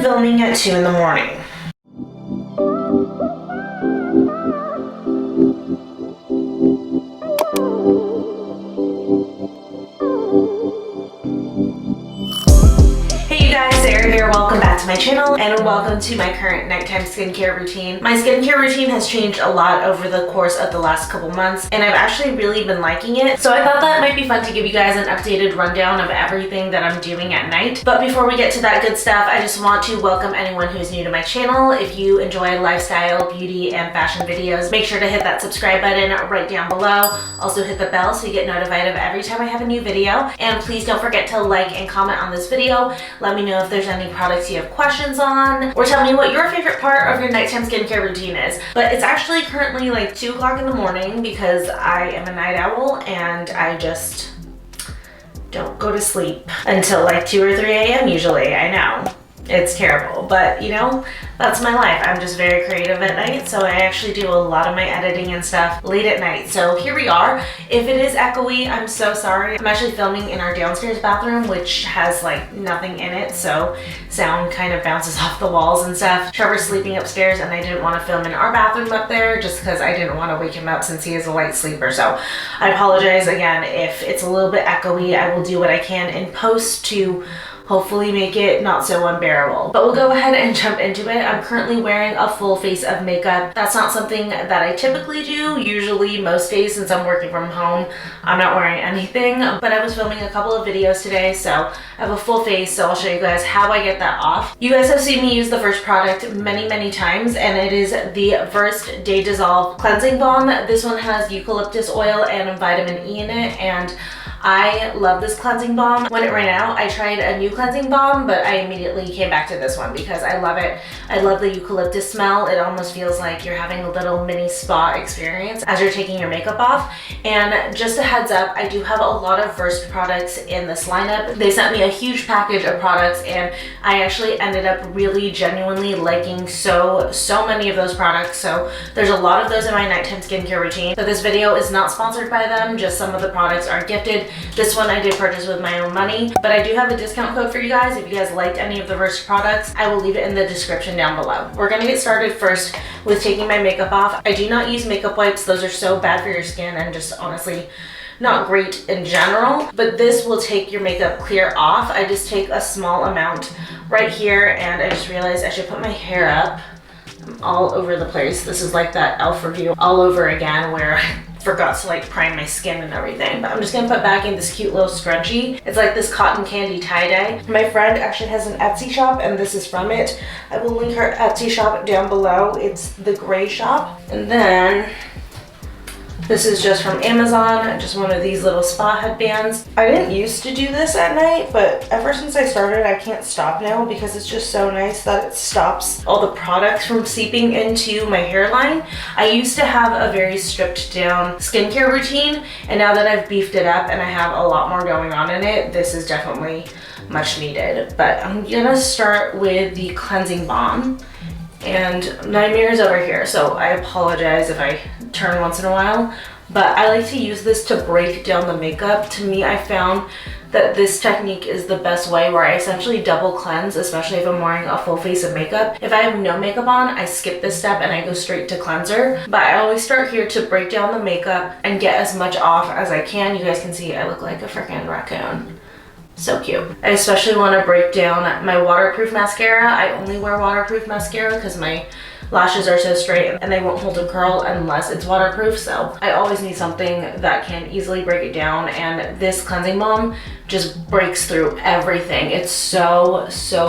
filming at 2 in the morning. Welcome back to my channel and welcome to my current nighttime skincare routine. My skincare routine has changed a lot over the course of the last couple months and I've actually really been liking it. So I thought that might be fun to give you guys an updated rundown of everything that I'm doing at night. But before we get to that good stuff, I just want to welcome anyone who's new to my channel. If you enjoy lifestyle, beauty, and fashion videos, make sure to hit that subscribe button right down below. Also hit the bell so you get notified of every time I have a new video. And please don't forget to like and comment on this video. Let me know if there's any products you have questions on, or tell me what your favorite part of your nighttime skincare routine is. But it's actually currently like 2 o'clock in the morning because I am a night owl and I just don't go to sleep until like 2 or 3 a.m. usually. I know. It's terrible, but you know, that's my life. I'm just very creative at night, so I actually do a lot of my editing and stuff late at night. So here we are. If it is echoey, I'm so sorry. I'm actually filming in our downstairs bathroom, which has like nothing in it, so sound kind of bounces off the walls and stuff. Trevor's sleeping upstairs and I didn't want to film in our bathroom up there just because I didn't want to wake him up since he is a light sleeper. So I apologize again if it's a little bit echoey. I will do what I can in post to hopefully make it not so unbearable. But we'll go ahead and jump into it. I'm currently wearing a full face of makeup. That's not something that I typically do. Usually most days since I'm working from home, I'm not wearing anything, but I was filming a couple of videos today, so I have a full face, so I'll show you guys how I get that off. You guys have seen me use the first product many times, and it is the First Day Dissolve Cleansing Balm. This one has eucalyptus oil and vitamin E in it, and I love this cleansing balm. When it ran out, I tried a new cleansing balm, but I immediately came back to this one because I love it. I love the eucalyptus smell. It almost feels like you're having a little mini spa experience as you're taking your makeup off. And just a heads up, I do have a lot of Versed products in this lineup. They sent me a huge package of products and I actually ended up really genuinely liking so many of those products. So there's a lot of those in my nighttime skincare routine. So this video is not sponsored by them, just some of the products are gifted. This one I did purchase with my own money, but I do have a discount code for you guys. If you guys liked any of the Versed products, I will leave it in the description down below. We're gonna get started first with taking my makeup off. I do not use makeup wipes. Those are so bad for your skin and just honestly not great in general, but this will take your makeup clear off. I just take a small amount right here and I just realized I should put my hair up. I'm all over the place. This is like that elf review all over again where I forgot to like prime my skin and everything, but I'm just gonna put back in this cute little scrunchie. It's like this cotton candy tie-dye. My friend actually has an Etsy shop and this is from it. I will link her Etsy shop down below. It's the Gray Shop. And then this is just from Amazon, just one of these little spa headbands. I didn't used to do this at night, but ever since I started, I can't stop now because it's just so nice that it stops all the products from seeping into my hairline. I used to have a very stripped down skincare routine, and now that I've beefed it up and I have a lot more going on in it, this is definitely much needed. But I'm gonna start with the cleansing balm. And my mirror's over here, so I apologize if I turn once in a while, but I like to use this to break down the makeup. To me, I found that this technique is the best way where I essentially double cleanse, especially if I'm wearing a full face of makeup. If I have no makeup on, I skip this step and I go straight to cleanser, but I always start here to break down the makeup and get as much off as I can. You guys can see I look like a freaking raccoon. So cute. I especially want to break down my waterproof mascara. I only wear waterproof mascara because my lashes are so straight and they won't hold a curl unless it's waterproof, so I always need something that can easily break it down, and this cleansing balm just breaks through everything. It's so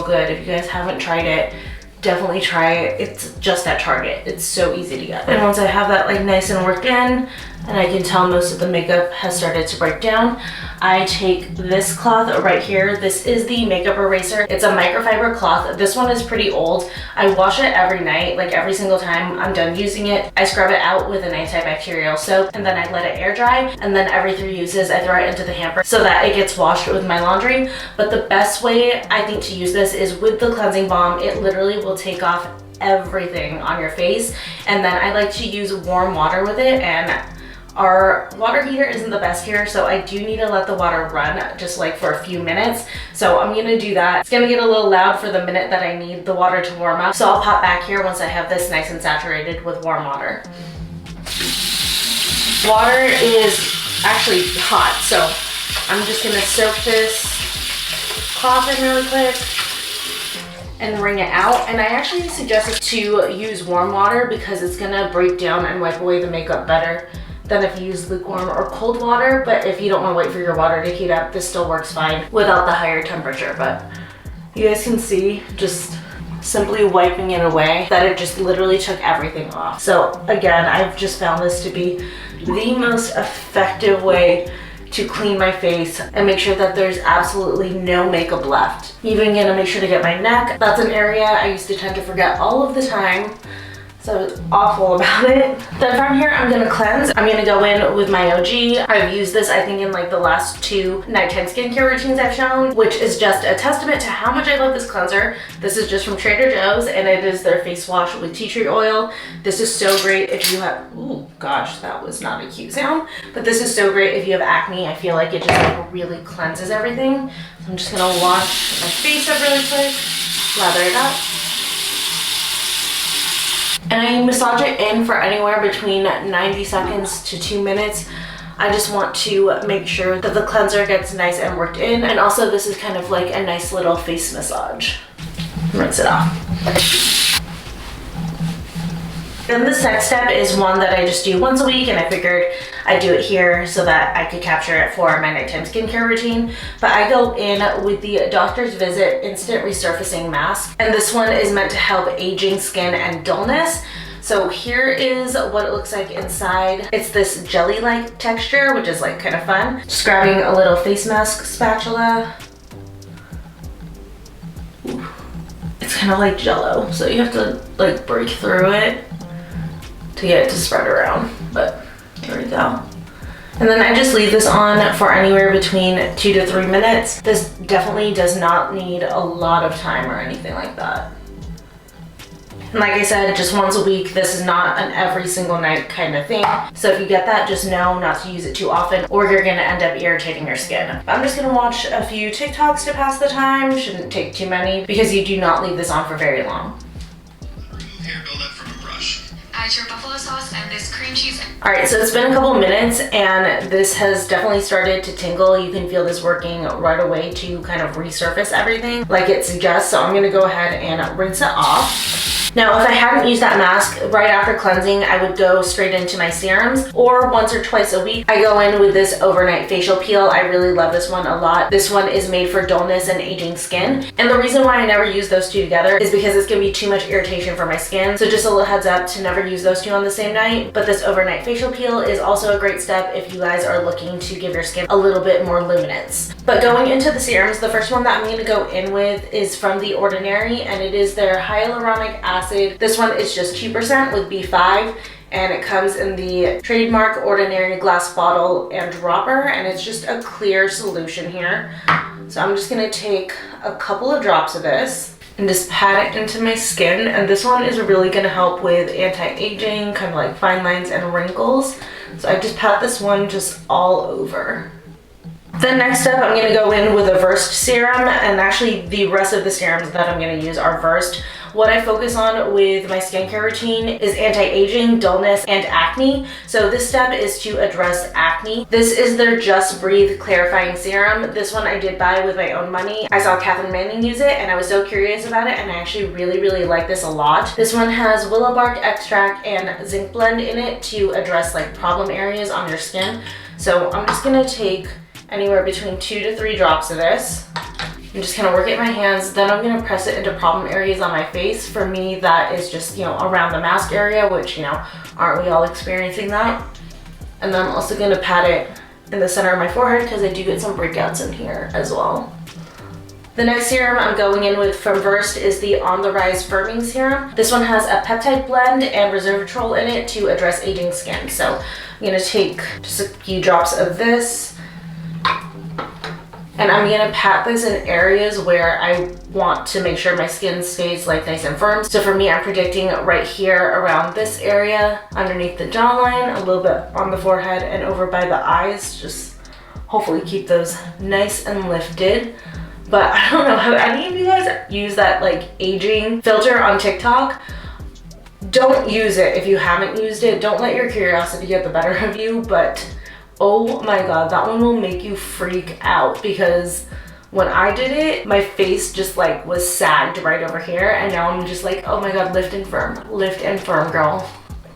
good. If you guys haven't tried it, definitely try it. It's just at Target. It's so easy to get. And once I have that like nice and worked in, and I can tell most of the makeup has started to break down, I take this cloth right here. This is the makeup eraser. It's a microfiber cloth. This one is pretty old. I wash it every night, like every single time I'm done using it. I scrub it out with an antibacterial soap and then I let it air dry, and then every 3 uses I throw it into the hamper so that it gets washed with my laundry. But the best way I think to use this is with the cleansing balm. It literally will take off everything on your face, and then I like to use warm water with it, and Our water heater isn't the best here, so I do need to let the water run just like for a few minutes. So I'm gonna do that. It's gonna get a little loud for the minute that I need the water to warm up. So I'll pop back here once I have this nice and saturated with warm water. Water is actually hot, so I'm just gonna soak this cloth in really quick and wring it out. And I actually suggest to use warm water because it's gonna break down and wipe away the makeup better than if you use lukewarm or cold water. But if you don't want to wait for your water to heat up, this still works fine without the higher temperature. But you guys can see just simply wiping it away that it just literally took everything off. So again, I've just found this to be the most effective way to clean my face and make sure that there's absolutely no makeup left. Even gonna make sure to get my neck. That's an area I used to tend to forget all of the time. So I was awful about it. Then from here, I'm gonna cleanse. I'm gonna go in with my OG. I've used this, I think, in like the last 2 nighttime skincare routines I've shown, which is just a testament to how much I love this cleanser. This is just from Trader Joe's, and it is their face wash with tea tree oil. This is so great if you have, ooh, gosh, that was not a cute sound. But this is so great if you have acne. I feel like it just like really cleanses everything. So I'm just gonna wash my face up really quick, lather it up. And I massage it in for anywhere between 90 seconds to 2 minutes. I just want to make sure that the cleanser gets nice and worked in. And also this is kind of like a nice little face massage. Rinse it off. Then this next step is one that I just do once a week, and I figured I'd do it here so that I could capture it for my nighttime skincare routine. But I go in with the Doctor's Visit Instant Resurfacing Mask, and this one is meant to help aging skin and dullness. So here is what it looks like inside. It's this jelly-like texture, which is like kind of fun. Just grabbing a little face mask spatula. Ooh. It's kind of like Jello, so you have to like break through it to get it to spread around, but here we go. And then I just leave this on for anywhere between 2 to 3 minutes. This definitely does not need a lot of time or anything like that. And like I said, just once a week. This is not an every single night kind of thing. So if you get that, just know not to use it too often or you're gonna end up irritating your skin. I'm just gonna watch a few TikToks to pass the time. Shouldn't take too many because you do not leave this on for very long. Remove hair buildup from a brush. Add your buffalo sauce and this cream cheese. All right, so it's been a couple minutes and this has definitely started to tingle. You can feel this working right away to kind of resurface everything like it suggests. So I'm gonna go ahead and rinse it off. Now, if I hadn't used that mask right after cleansing, I would go straight into my serums, or once or twice a week, I go in with this overnight facial peel. I really love this one a lot. This one is made for dullness and aging skin. And the reason why I never use those two together is because it's gonna be too much irritation for my skin. So just a little heads up to never use those two on the same night. But this overnight facial peel is also a great step if you guys are looking to give your skin a little bit more luminance. But going into the serums, the first one that I'm gonna go in with is from The Ordinary, and it is their hyaluronic acid. This one is just 2% with B5, and it comes in the trademark Ordinary glass bottle and dropper, and it's just a clear solution here. So I'm just gonna take a couple of drops of this and just pat it into my skin, and this one is really gonna help with anti-aging, kind of like fine lines and wrinkles. So I just pat this one just all over. Then next up, I'm gonna go in with a versed serum, and actually the rest of the serums that I'm gonna use are versed. What I focus on with my skincare routine is anti-aging, dullness, and acne. So this step is to address acne. This is their Just Breathe Clarifying Serum. This one I did buy with my own money. I saw Catherine Manning use it and I was so curious about it, and I actually really like this a lot. This one has willow bark extract and zinc blend in it to address like problem areas on your skin. So I'm just gonna take anywhere between 2 to 3 drops of this. I'm just gonna work it in my hands, then I'm gonna press it into problem areas on my face. For me, that is just, you know, around the mask area, which, you know, aren't we all experiencing that? And then I'm also gonna pat it in the center of my forehead because I do get some breakouts in here as well. The next serum I'm going in with from Versed is the On the Rise Firming Serum. This one has a peptide blend and resveratrol in it to address aging skin. So I'm gonna take just a few drops of this And I'm gonna pat this in areas where I want to make sure my skin stays like nice and firm. So for me, I'm predicting right here around this area, underneath the jawline, a little bit on the forehead, and over by the eyes. Just hopefully keep those nice and lifted. But I don't know, have any of you guys use that like aging filter on TikTok? Don't use it if you haven't used it. Don't let your curiosity get the better of you, but oh my god, that one will make you freak out, because when I did it, my face just like was sagged right over here, and now I'm just like, oh my god, lift and firm, girl.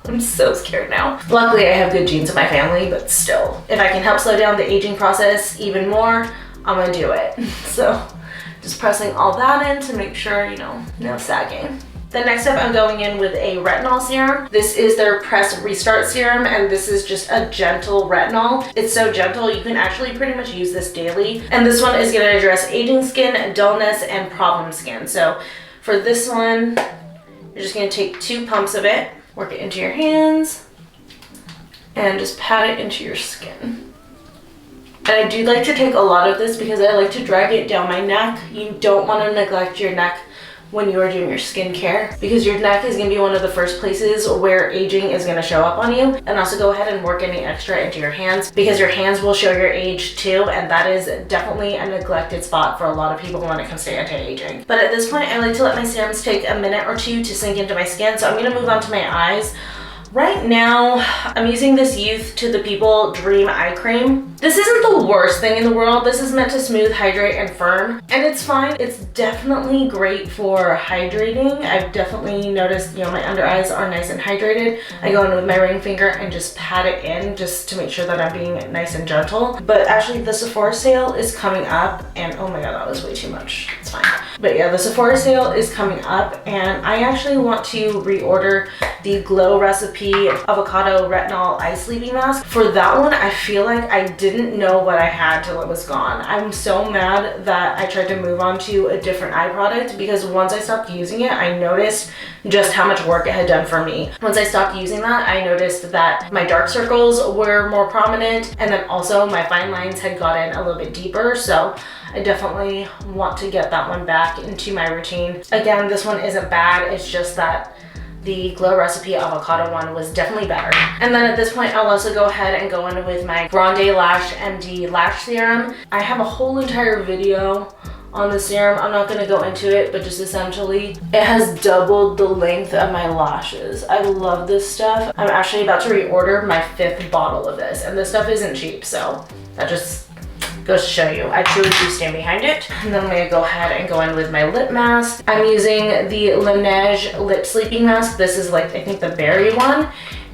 I'm so scared now. Luckily, I have good genes in my family, but still, if I can help slow down the aging process even more, I'm gonna do it. So just pressing all that in to make sure, you know, no sagging. Then next up, I'm going in with a retinol serum. This is their Press Restart Serum, and this is just a gentle retinol. It's so gentle, you can actually pretty much use this daily. And this one is gonna address aging skin, dullness, and problem skin. So for this one, you're just gonna take 2 pumps of it, work it into your hands, and just pat it into your skin. And I do like to take a lot of this because I like to drag it down my neck. You don't wanna neglect your neck when you are doing your skincare, because your neck is going to be one of the first places where aging is going to show up on you. And also go ahead and work any extra into your hands, because your hands will show your age too, and that is definitely a neglected spot for a lot of people when it comes to anti-aging. But at this point, I like to let my serums take a minute or 2 to sink into my skin, so I'm going to move on to my eyes. Right now, I'm using this Youth to the People Dream Eye Cream. This isn't the worst thing in the world. This is meant to smooth, hydrate, and firm. And it's fine. It's definitely great for hydrating. I've definitely noticed, you know, my under eyes are nice and hydrated. I go in with my ring finger and just pat it in just to make sure that I'm being nice and gentle. But actually, the Sephora sale is coming up, and oh my god, that was way too much. It's fine. But yeah, the Sephora sale is coming up, and I actually want to reorder the Glow Recipe Avocado Retinol Eye Sleeping Mask. For that one, I feel like I didn't know what I had till it was gone. I'm so mad that I tried to move on to a different eye product, because once I stopped using it, I noticed just how much work it had done for me. Once I stopped using that, I noticed that my dark circles were more prominent, and then also my fine lines had gotten a little bit deeper. So I definitely want to get that one back into my routine. Again, this one isn't bad. It's just that the Glow Recipe Avocado one was definitely better. And then at this point, I'll also go ahead and go in with my Grande Lash MD Lash Serum. I have a whole entire video on the serum. I'm not gonna go into it, but just essentially, it has doubled the length of my lashes. I love this stuff. I'm actually about to reorder my 5th bottle of this, and this stuff isn't cheap, so that just goes to show you, I truly do stand behind it. And then I'm gonna go ahead and go in with my lip mask. I'm using the Laneige Lip Sleeping Mask. This is like, I think the berry one.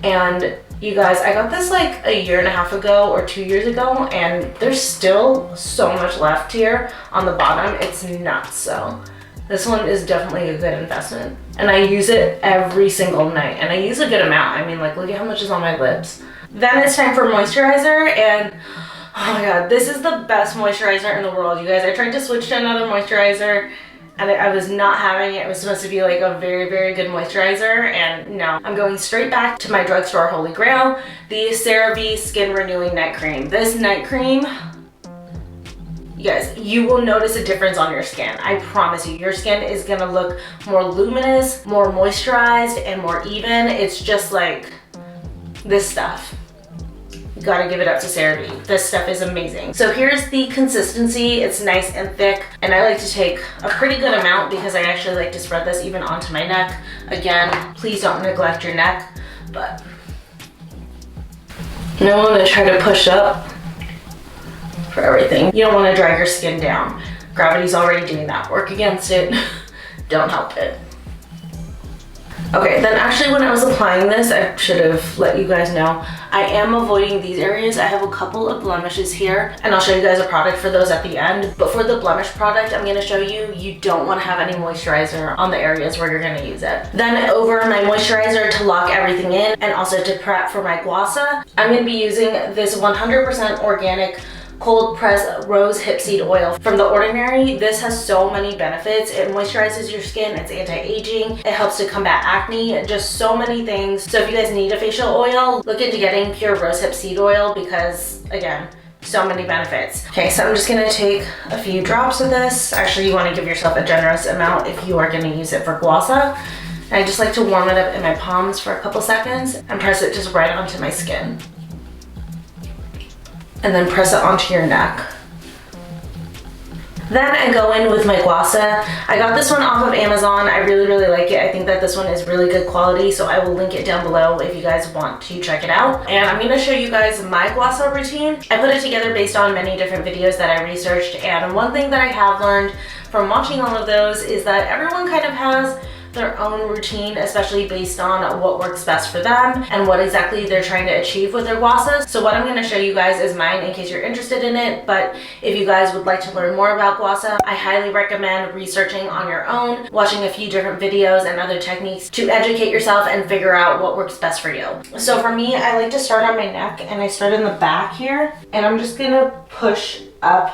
And you guys, I got this like a year and a half ago or 2 years ago, and there's still so much left here on the bottom. It's nuts. So this one is definitely a good investment. And I use it every single night, and I use a good amount. I mean, like, look at how much is on my lips. Then it's time for moisturizer, and oh my god, this is the best moisturizer in the world, you guys. I tried to switch to another moisturizer, and I was not having it. It was supposed to be like a very, very good moisturizer, and no. I'm going straight back to my drugstore holy grail, the CeraVe Skin Renewing Night Cream. This night cream, you guys, you will notice a difference on your skin. I promise you, your skin is gonna look more luminous, more moisturized, and more even. It's just like this stuff. Gotta give it up to CeraVe. This stuff is amazing. So here's the consistency. It's nice and thick, and I like to take a pretty good amount because I actually like to spread this even onto my neck. Again, please don't neglect your neck, but you don't want to try to push up for everything. You don't want to drag your skin down. Gravity's already doing that. Work against it. Don't help it. Okay, then actually when I was applying this, I should have let you guys know, I am avoiding these areas. I have a couple of blemishes here, and I'll show you guys a product for those at the end. But for the blemish product, I'm gonna show you, you don't wanna have any moisturizer on the areas where you're gonna use it. Then over my moisturizer to lock everything in, and also to prep for my Gua Sha, I'm gonna be using this 100% organic cold press rose hip seed oil from The Ordinary. This has so many benefits. It moisturizes your skin, it's anti-aging, it helps to combat acne, just so many things. So if you guys need a facial oil, look into getting pure rose hip seed oil, because again, so many benefits. Okay, so I'm just gonna take a few drops of this. Actually, you wanna give yourself a generous amount if you are gonna use it for Gua Sha. And I just like to warm it up in my palms for a couple seconds and press it just right onto my skin. And then press it onto your neck. Then I go in with my Gua Sha. I got this one off of Amazon. I really, really like it. I think that this one is really good quality, so I will link it down below if you guys want to check it out. And I'm gonna show you guys my Gua Sha routine. I put it together based on many different videos that I researched, and one thing that I have learned from watching all of those is that everyone kind of has their own routine, especially based on what works best for them and what exactly they're trying to achieve with their Gua Sha. So what I'm going to show you guys is mine in case you're interested in it, but if you guys would like to learn more about Gua Sha, I highly recommend researching on your own, watching a few different videos and other techniques to educate yourself and figure out what works best for you. So for me, I like to start on my neck, and I start in the back here, and I'm just going to push up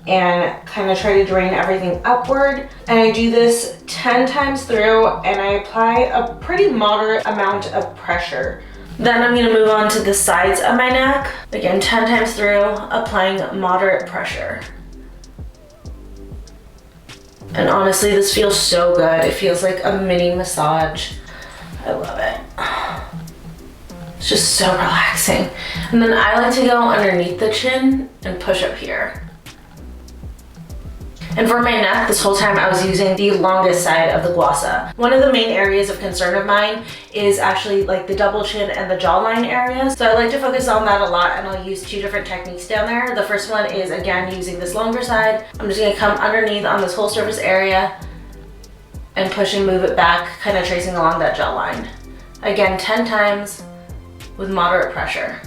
and kind of try to drain everything upward. And I do this 10 times through, and I apply a pretty moderate amount of pressure. Then I'm gonna move on to the sides of my neck. Again, 10 times through, applying moderate pressure. And honestly, this feels so good. It feels like a mini massage. I love it. It's just so relaxing. And then I like to go underneath the chin and push up here. And for my neck, this whole time I was using the longest side of the Gua Sha. One of the main areas of concern of mine is actually like the double chin and the jawline area. So I like to focus on that a lot, and I'll use two different techniques down there. The first one is, again, using this longer side. I'm just gonna come underneath on this whole surface area and push and move it back, kind of tracing along that jawline. Again, 10 times with moderate pressure.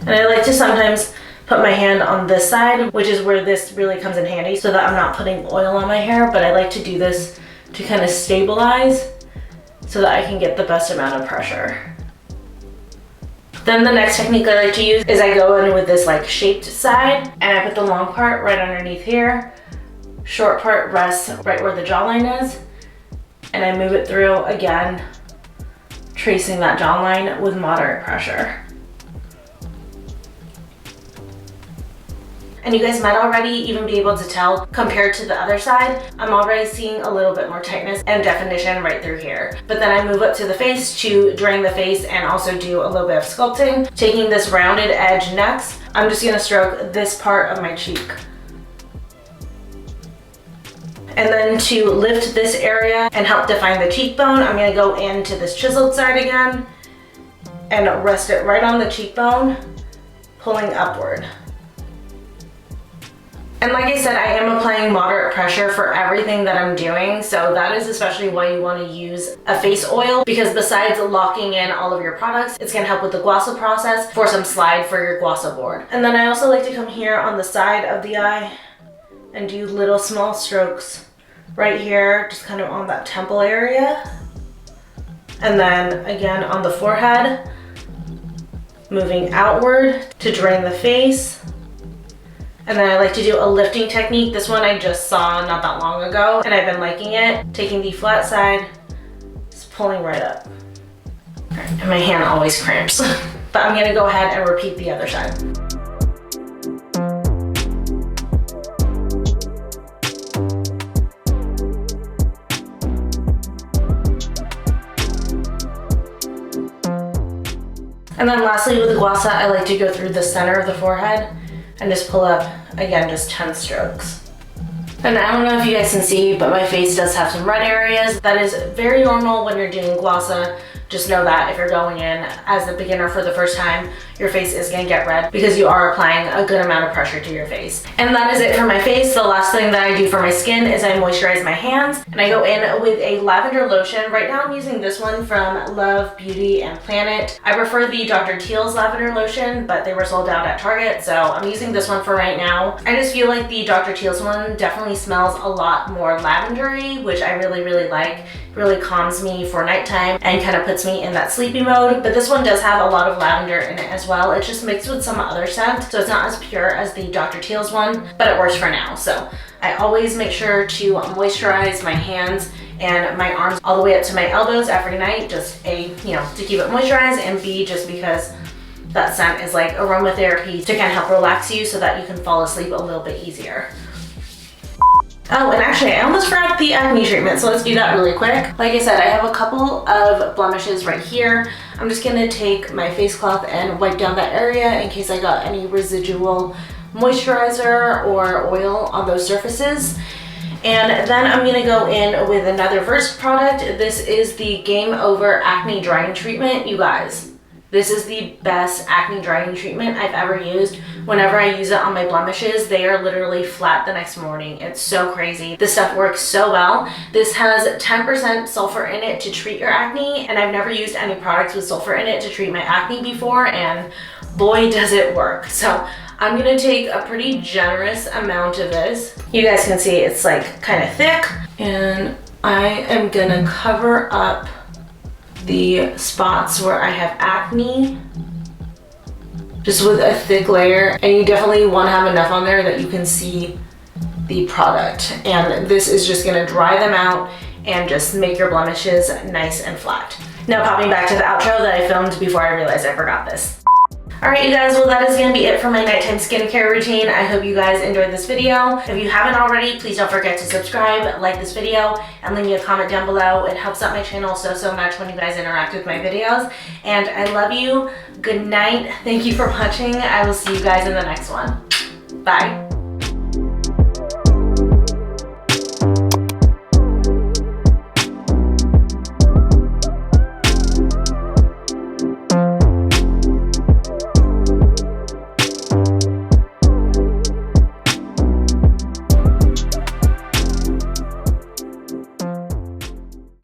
And I like to sometimes put my hand on this side, which is where this really comes in handy, so that I'm not putting oil on my hair, but I like to do this to kind of stabilize so that I can get the best amount of pressure. Then the next technique I like to use is I go in with this like shaped side, and I put the long part right underneath here. Short part rests right where the jawline is, and I move it through, again, tracing that jawline with moderate pressure. And you guys might already even be able to tell, compared to the other side, I'm already seeing a little bit more tightness and definition right through here. But then I move up to the face to drain the face and also do a little bit of sculpting. Taking this rounded edge next, I'm just gonna stroke this part of my cheek. And then to lift this area and help define the cheekbone, I'm gonna go into this chiseled side again and rest it right on the cheekbone, pulling upward. And like I said, I am applying moderate pressure for everything that I'm doing, so that is especially why you want to use a face oil, because besides locking in all of your products, it's going to help with the Glossa process for some slide for your Glossa board. And then I also like to come here on the side of the eye and do little small strokes right here, just kind of on that temple area. And then again on the forehead, moving outward to drain the face. And then I like to do a lifting technique. This one I just saw not that long ago, and I've been liking it. Taking the flat side, just pulling right up. And my hand always cramps. But I'm gonna go ahead and repeat the other side. And then lastly with the Gua Sha, I like to go through the center of the forehead and just pull up, again, just 10 strokes. And I don't know if you guys can see, but my face does have some red areas. That is very normal when you're doing Gua Sha. Just know that if you're going in as a beginner for the first time, your face is gonna get red because you are applying a good amount of pressure to your face. And that is it for my face. The last thing that I do for my skin is I moisturize my hands, and I go in with a lavender lotion. Right now I'm using this one from Love, Beauty, and Planet. I prefer the Dr. Teal's lavender lotion, but they were sold out at Target, so I'm using this one for right now. I just feel like the Dr. Teal's one definitely smells a lot more lavendery, which I really, really like. Really calms me for nighttime and kind of puts me in that sleepy mode. But this one does have a lot of lavender in it as well. It's just mixed with some other scent, so it's not as pure as the Dr. Teal's one, but it works for now. So I always make sure to moisturize my hands and my arms all the way up to my elbows every night, just A, you know, to keep it moisturized, and B, just because that scent is like aromatherapy to kind of help relax you so that you can fall asleep a little bit easier. Oh, and actually I almost forgot the acne treatment, so let's do that really quick. Like I said, I have a couple of blemishes right here. I'm just gonna take my face cloth and wipe down that area in case I got any residual moisturizer or oil on those surfaces. And then I'm gonna go in with another Versed product. This is the Game Over Acne Drying Treatment. You guys, this is the best acne drying treatment I've ever used. Whenever I use it on my blemishes, they are literally flat the next morning. It's so crazy. This stuff works so well. This has 10% sulfur in it to treat your acne, and I've never used any products with sulfur in it to treat my acne before, and boy does it work. So I'm gonna take a pretty generous amount of this. You guys can see it's like kind of thick, and I am gonna cover up the spots where I have acne just with a thick layer, and you definitely want to have enough on there that you can see the product, and this is just going to dry them out and just make your blemishes nice and flat. Now popping back to the outro that I filmed before I realized I forgot this. Alright you guys, well that is going to be it for my nighttime skincare routine. I hope you guys enjoyed this video. If you haven't already, please don't forget to subscribe, like this video, and leave me a comment down below. It helps out my channel so much when you guys interact with my videos. And I love you. Good night. Thank you for watching. I will see you guys in the next one. Bye.